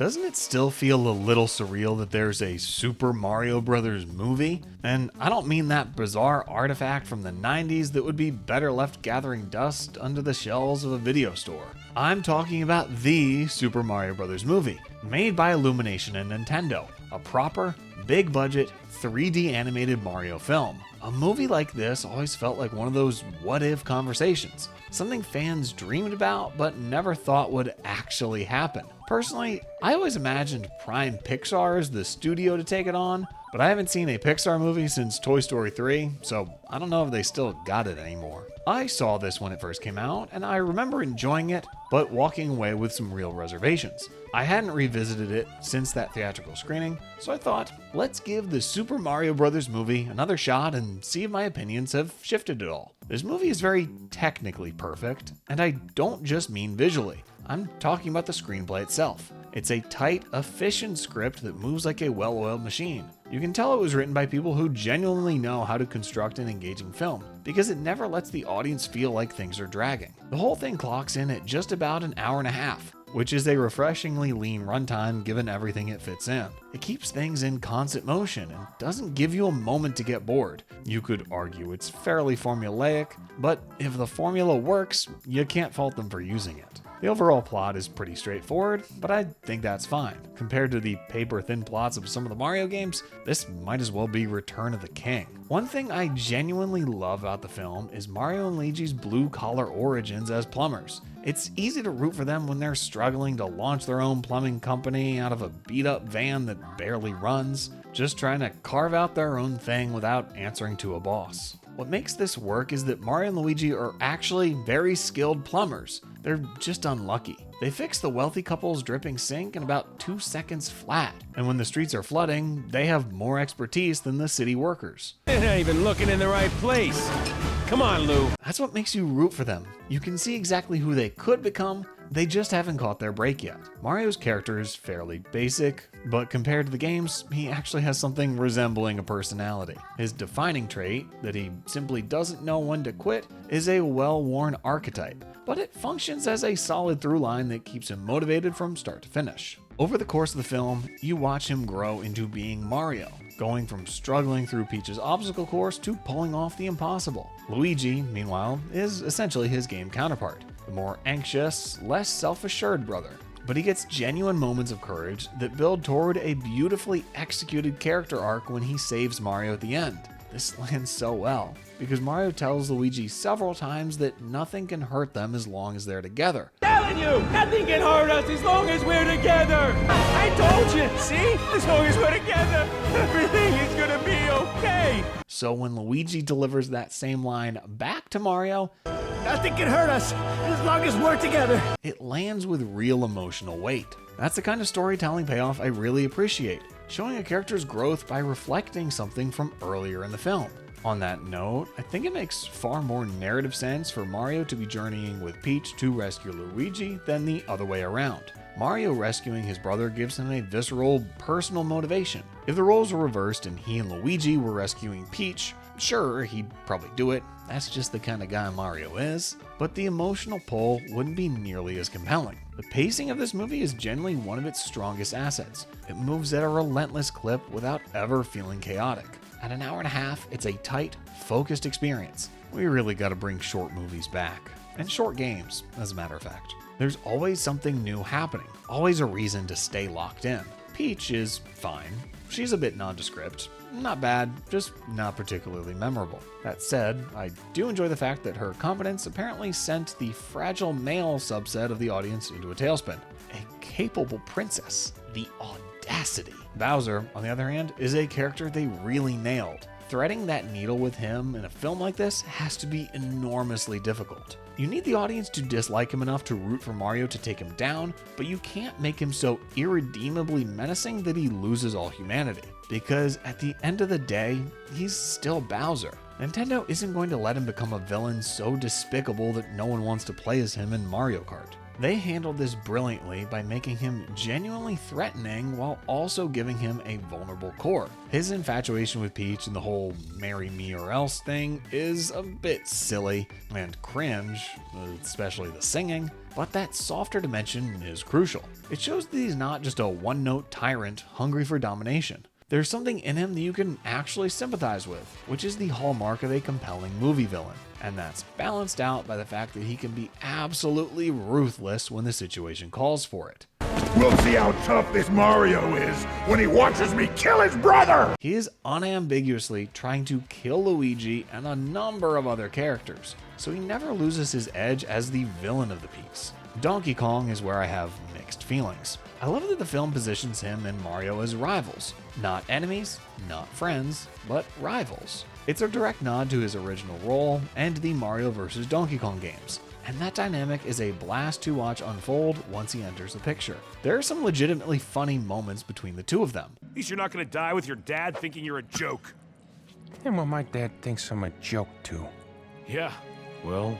doesn't it still feel a little surreal that there's a Super Mario Brothers movie? And I don't mean that bizarre artifact from the 90s that would be better left gathering dust under the shelves of a video store. I'm talking about the Super Mario Brothers movie, made by Illumination and Nintendo, a proper, big budget, 3D animated Mario film. A movie like this always felt like one of those what-if conversations, something fans dreamed about but never thought would actually happen. Personally, I always imagined Prime Pixar as the studio to take it on, but I haven't seen a Pixar movie since Toy Story 3, so I don't know if they still got it anymore. I saw this when it first came out, and I remember enjoying it, but walking away with some real reservations. I hadn't revisited it since that theatrical screening, so I thought, let's give the Super Mario Brothers movie another shot and see if my opinions have shifted at all. This movie is very technically perfect, and I don't just mean visually. I'm talking about the screenplay itself. It's a tight, efficient script that moves like a well-oiled machine. You can tell it was written by people who genuinely know how to construct an engaging film, because it never lets the audience feel like things are dragging. The whole thing clocks in at just about an hour and a half, which is a refreshingly lean runtime given everything it fits in. It keeps things in constant motion and doesn't give you a moment to get bored. You could argue it's fairly formulaic, but if the formula works, you can't fault them for using it. The overall plot is pretty straightforward, but I think that's fine. Compared to the paper-thin plots of some of the Mario games, this might as well be Return of the King. One thing I genuinely love about the film is Mario and Luigi's blue-collar origins as plumbers. It's easy to root for them when they're struggling to launch their own plumbing company out of a beat-up van that barely runs, just trying to carve out their own thing without answering to a boss. What makes this work is that Mario and Luigi are actually very skilled plumbers. They're just unlucky. They fix the wealthy couple's dripping sink in about 2 seconds flat. And when the streets are flooding, they have more expertise than the city workers. They're not even looking in the right place. Come on, Lou. That's what makes you root for them. You can see exactly who they could become, they just haven't caught their break yet. Mario's character is fairly basic, but compared to the games, he actually has something resembling a personality. His defining trait, that he simply doesn't know when to quit, is a well-worn archetype, but it functions as a solid through line that keeps him motivated from start to finish. Over the course of the film, you watch him grow into being Mario, going from struggling through Peach's obstacle course to pulling off the impossible. Luigi, meanwhile, is essentially his game counterpart, the more anxious, less self-assured brother. But he gets genuine moments of courage that build toward a beautifully executed character arc when he saves Mario at the end. This lands so well, because Mario tells Luigi several times that nothing can hurt them as long as they're together. Telling you, nothing can hurt us as long as we're together. I told you, see? As long as we're together, everything is gonna be okay. So when Luigi delivers that same line back to Mario, nothing can hurt us as long as we're together, it lands with real emotional weight. That's the kind of storytelling payoff I really appreciate, showing a character's growth by reflecting something from earlier in the film. On that note, I think it makes far more narrative sense for Mario to be journeying with Peach to rescue Luigi than the other way around. Mario rescuing his brother gives him a visceral, personal motivation. If the roles were reversed and he and Luigi were rescuing Peach, sure, he'd probably do it. That's just the kind of guy Mario is. But the emotional pull wouldn't be nearly as compelling. The pacing of this movie is generally one of its strongest assets. It moves at a relentless clip without ever feeling chaotic. At an hour and a half, it's a tight, focused experience. We really gotta bring short movies back. And short games, as a matter of fact. There's always something new happening, always a reason to stay locked in. Peach is fine. She's a bit nondescript. Not bad, just not particularly memorable. That said, I do enjoy the fact that her competence apparently sent the fragile male subset of the audience into a tailspin. A capable princess. The audacity. Bowser, on the other hand, is a character they really nailed. Threading that needle with him in a film like this has to be enormously difficult. You need the audience to dislike him enough to root for Mario to take him down, but you can't make him so irredeemably menacing that he loses all humanity. Because at the end of the day, he's still Bowser. Nintendo isn't going to let him become a villain so despicable that no one wants to play as him in Mario Kart. They handled this brilliantly by making him genuinely threatening while also giving him a vulnerable core. His infatuation with Peach and the whole marry me or else thing is a bit silly and cringe, especially the singing, but that softer dimension is crucial. It shows that he's not just a one-note tyrant hungry for domination. There's something in him that you can actually sympathize with, which is the hallmark of a compelling movie villain. And that's balanced out by the fact that he can be absolutely ruthless when the situation calls for it. We'll see how tough this Mario is when he watches me kill his brother! He is unambiguously trying to kill Luigi and a number of other characters, so he never loses his edge as the villain of the piece. Donkey Kong is where I have mixed feelings. I love that the film positions him and Mario as rivals. Not enemies, not friends, but rivals. It's a direct nod to his original role and the Mario vs. Donkey Kong games, and that dynamic is a blast to watch unfold once he enters the picture. There are some legitimately funny moments between the two of them. At least you're not gonna die with your dad thinking you're a joke. And well, my dad thinks I'm a joke too. Yeah, well,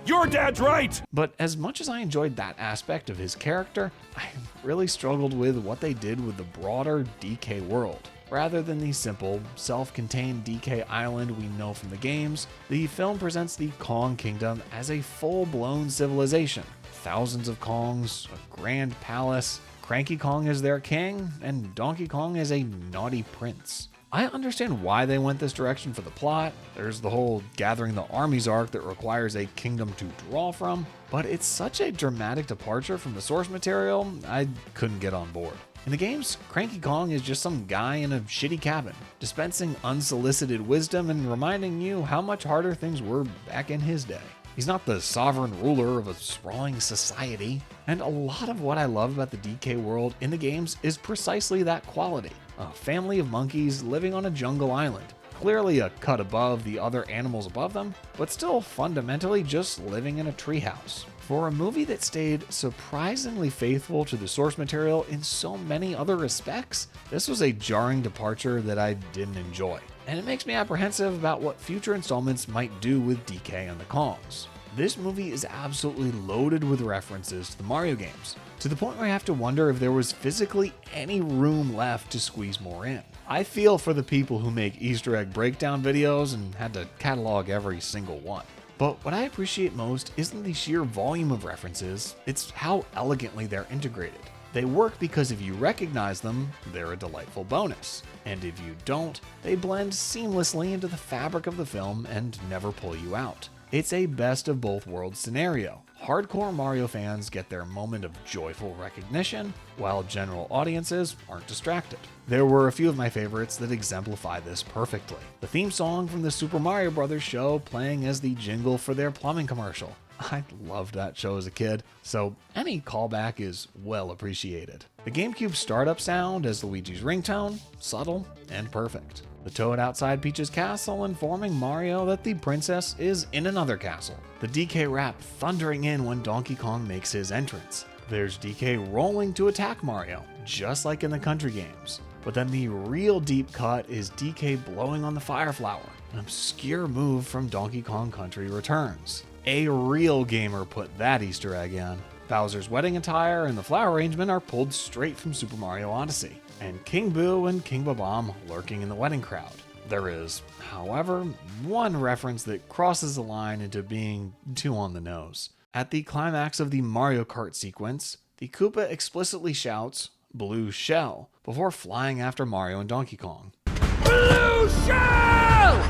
your dad's right! But as much as I enjoyed that aspect of his character, I really struggled with what they did with the broader DK world. Rather than the simple, self-contained DK Island we know from the games, the film presents the Kong Kingdom as a full-blown civilization. Thousands of Kongs, a grand palace, Cranky Kong is their king, and Donkey Kong is a naughty prince. I understand why they went this direction for the plot. There's the whole gathering the armies arc that requires a kingdom to draw from, but it's such a dramatic departure from the source material, I couldn't get on board. In the games, Cranky Kong is just some guy in a shitty cabin, dispensing unsolicited wisdom and reminding you how much harder things were back in his day. He's not the sovereign ruler of a sprawling society, and a lot of what I love about the DK world in the games is precisely that quality. A family of monkeys living on a jungle island, clearly a cut above the other animals above them, but still fundamentally just living in a treehouse. For a movie that stayed surprisingly faithful to the source material in so many other respects, this was a jarring departure that I didn't enjoy. And it makes me apprehensive about what future installments might do with DK and the Kongs. This movie is absolutely loaded with references to the Mario games, to the point where I have to wonder if there was physically any room left to squeeze more in. I feel for the people who make Easter egg breakdown videos and had to catalog every single one. But what I appreciate most isn't the sheer volume of references, it's how elegantly they're integrated. They work because if you recognize them, they're a delightful bonus. And if you don't, they blend seamlessly into the fabric of the film and never pull you out. It's a best of both worlds scenario. Hardcore Mario fans get their moment of joyful recognition, while general audiences aren't distracted. There were a few of my favorites that exemplify this perfectly. The theme song from the Super Mario Bros. Show playing as the jingle for their plumbing commercial. I loved that show as a kid, so any callback is well appreciated. The GameCube startup sound as Luigi's ringtone, subtle and perfect. The Toad outside Peach's castle informing Mario that the princess is in another castle. The DK rap thundering in when Donkey Kong makes his entrance. There's DK rolling to attack Mario, just like in the country games. But then the real deep cut is DK blowing on the fire flower, an obscure move from Donkey Kong Country Returns. A real gamer put that Easter egg in. Bowser's wedding attire and the flower arrangement are pulled straight from Super Mario Odyssey, and King Boo and King Babam lurking in the wedding crowd. There is, however, one reference that crosses the line into being too on the nose. At the climax of the Mario Kart sequence, the Koopa explicitly shouts, "Blue Shell," before flying after Mario and Donkey Kong. Blue shell!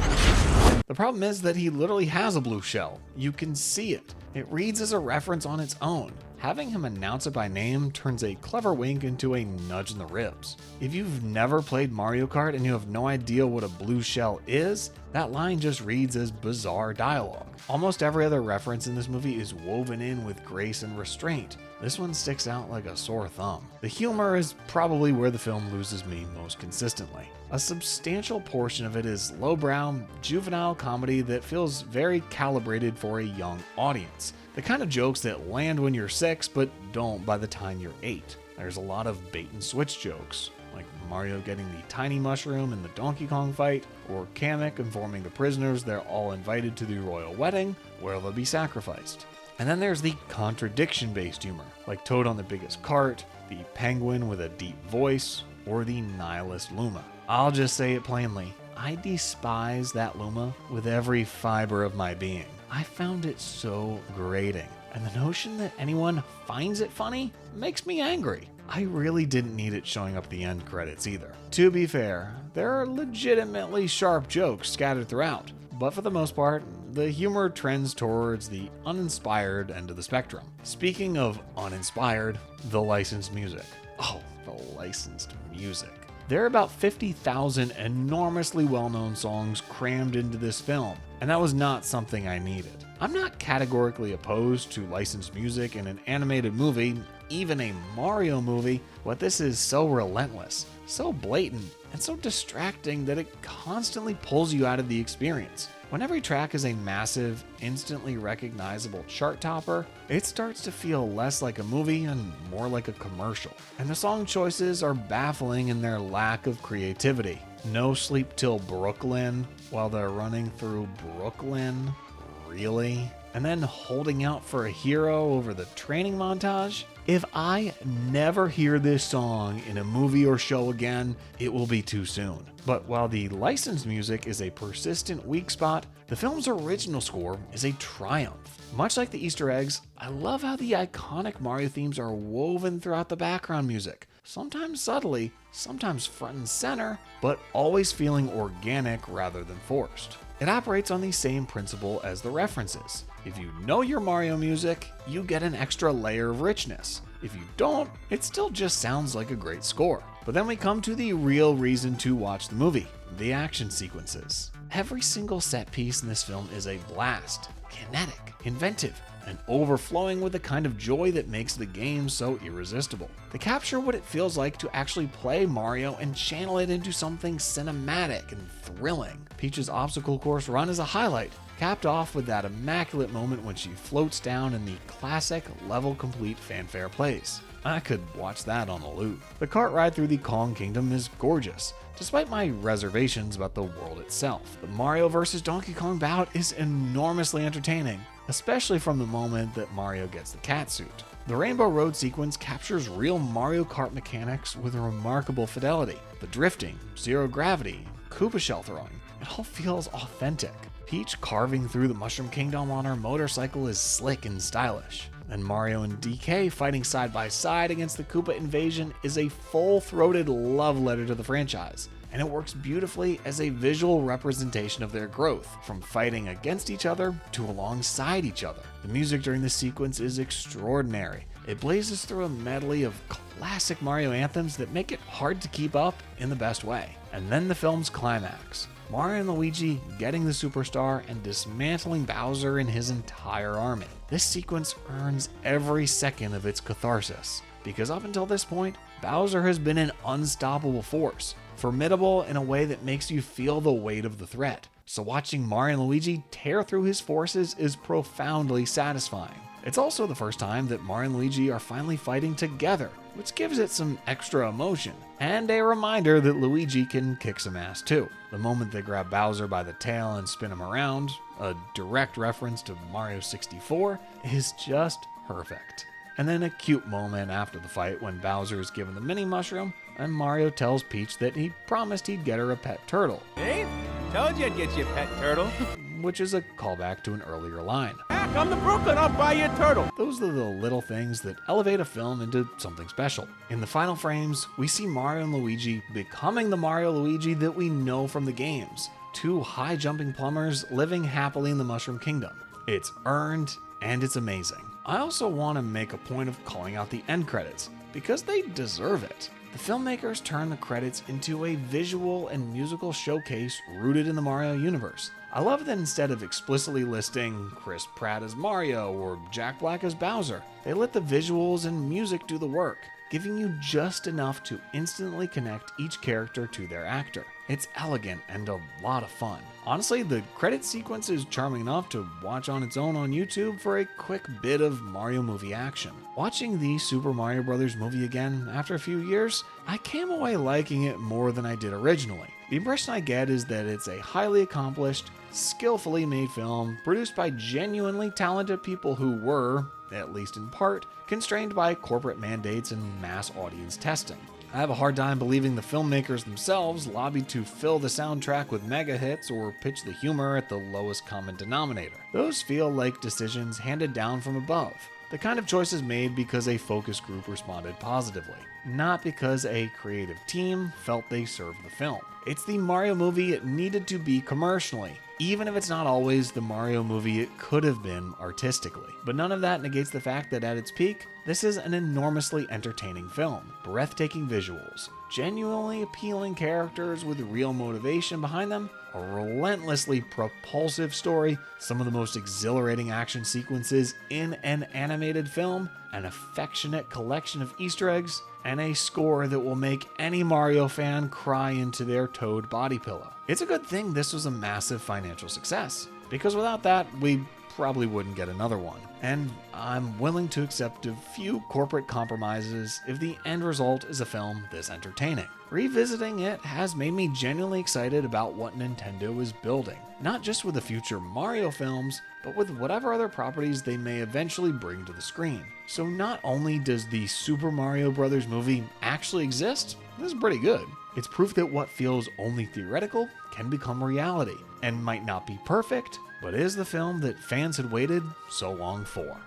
The problem is that he literally has a blue shell. You can see it. It reads as a reference on its own. Having him announce it by name turns a clever wink into a nudge in the ribs. If you've never played Mario Kart and you have no idea what a blue shell is, that line just reads as bizarre dialogue. Almost every other reference in this movie is woven in with grace and restraint. This one sticks out like a sore thumb. The humor is probably where the film loses me most consistently. A substantial portion of it is lowbrow, juvenile comedy that feels very calibrated for a young audience. The kind of jokes that land when you're 6 but don't by the time you're 8. There's a lot of bait and switch jokes, like Mario getting the tiny mushroom in the Donkey Kong fight, or Kamek informing the prisoners they're all invited to the royal wedding, where they'll be sacrificed. And then there's the contradiction-based humor, like Toad on the Biggest Cart, the Penguin with a deep voice, or the nihilist Luma. I'll just say it plainly, I despise that Luma with every fiber of my being. I found it so grating, and the notion that anyone finds it funny makes me angry. I really didn't need it showing up at the end credits either. To be fair, there are legitimately sharp jokes scattered throughout, but for the most part, the humor trends towards the uninspired end of the spectrum. Speaking of uninspired, the licensed music. Oh, the licensed music. There are about 50,000 enormously well-known songs crammed into this film, and that was not something I needed. I'm not categorically opposed to licensed music in an animated movie, even a Mario movie, but this is so relentless, so blatant, and so distracting that it constantly pulls you out of the experience. When every track is a massive, instantly recognizable chart topper, it starts to feel less like a movie and more like a commercial. And the song choices are baffling in their lack of creativity. No Sleep Till Brooklyn while they're running through Brooklyn? Really? And then Holding Out for a Hero over the training montage? If I never hear this song in a movie or show again, it will be too soon. But while the licensed music is a persistent weak spot, the film's original score is a triumph. Much like the Easter eggs, I love how the iconic Mario themes are woven throughout the background music, sometimes subtly, sometimes front and center, but always feeling organic rather than forced. It operates on the same principle as the references. If you know your Mario music, you get an extra layer of richness. If you don't, it still just sounds like a great score. But then we come to the real reason to watch the movie, the action sequences. Every single set piece in this film is a blast, kinetic, inventive, and overflowing with the kind of joy that makes the game so irresistible. They capture what it feels like to actually play Mario and channel it into something cinematic and thrilling. Peach's obstacle course run is a highlight, capped off with that immaculate moment when she floats down in the classic level complete fanfare plays. I could watch that on a loop. The cart ride through the Kong Kingdom is gorgeous, despite my reservations about the world itself. The Mario vs. Donkey Kong bout is enormously entertaining, especially from the moment that Mario gets the cat suit. The Rainbow Road sequence captures real Mario Kart mechanics with remarkable fidelity. The drifting, zero gravity, Koopa shell throwing, it all feels authentic. Peach carving through the Mushroom Kingdom on her motorcycle is slick and stylish. And Mario and DK fighting side by side against the Koopa invasion is a full-throated love letter to the franchise, and it works beautifully as a visual representation of their growth, from fighting against each other to alongside each other. The music during this sequence is extraordinary. It blazes through a medley of classic Mario anthems that make it hard to keep up in the best way. And then the film's climax. Mario and Luigi getting the superstar and dismantling Bowser and his entire army. This sequence earns every second of its catharsis, because up until this point, Bowser has been an unstoppable force, formidable in a way that makes you feel the weight of the threat. So watching Mario and Luigi tear through his forces is profoundly satisfying. It's also the first time that Mario and Luigi are finally fighting together, which gives it some extra emotion, and a reminder that Luigi can kick some ass too. The moment they grab Bowser by the tail and spin him around, a direct reference to Mario 64, is just perfect. And then a cute moment after the fight when Bowser is given the mini mushroom and Mario tells Peach that he promised he'd get her a pet turtle, Hey, told you I'd get you a pet turtle. which is a callback to an earlier line. Come to Brooklyn, I'll buy you a turtle. Those are the little things that elevate a film into something special. In the final frames, we see Mario and Luigi becoming the Mario Luigi that we know from the games. Two high-jumping plumbers living happily in the Mushroom Kingdom. It's earned, and it's amazing. I also want to make a point of calling out the end credits, because they deserve it. The filmmakers turn the credits into a visual and musical showcase rooted in the Mario universe. I love that instead of explicitly listing Chris Pratt as Mario or Jack Black as Bowser, they let the visuals and music do the work, giving you just enough to instantly connect each character to their actor. It's elegant and a lot of fun. Honestly, the credit sequence is charming enough to watch on its own on YouTube for a quick bit of Mario movie action. Watching the Super Mario Bros. Movie again after a few years, I came away liking it more than I did originally. The impression I get is that it's a highly accomplished, skillfully made film produced by genuinely talented people who were, at least in part, constrained by corporate mandates and mass audience testing. I have a hard time believing the filmmakers themselves lobbied to fill the soundtrack with mega hits or pitch the humor at the lowest common denominator. Those feel like decisions handed down from above. The kind of choices made because a focus group responded positively, not because a creative team felt they served the film. It's the Mario movie it needed to be commercially, even if it's not always the Mario movie it could have been artistically. But none of that negates the fact that at its peak, this is an enormously entertaining film. Breathtaking visuals, genuinely appealing characters with real motivation behind them, a relentlessly propulsive story, some of the most exhilarating action sequences in an animated film, an affectionate collection of Easter eggs, and a score that will make any Mario fan cry into their Toad body pillow. It's a good thing this was a massive financial success, because without that, we probably wouldn't get another one. And I'm willing to accept a few corporate compromises if the end result is a film this entertaining. Revisiting it has made me genuinely excited about what Nintendo is building, not just with the future Mario films, but with whatever other properties they may eventually bring to the screen. So not only does the Super Mario Bros. Movie actually exist, this is pretty good. It's proof that what feels only theoretical can become reality, and might not be perfect, but is the film that fans had waited so long for.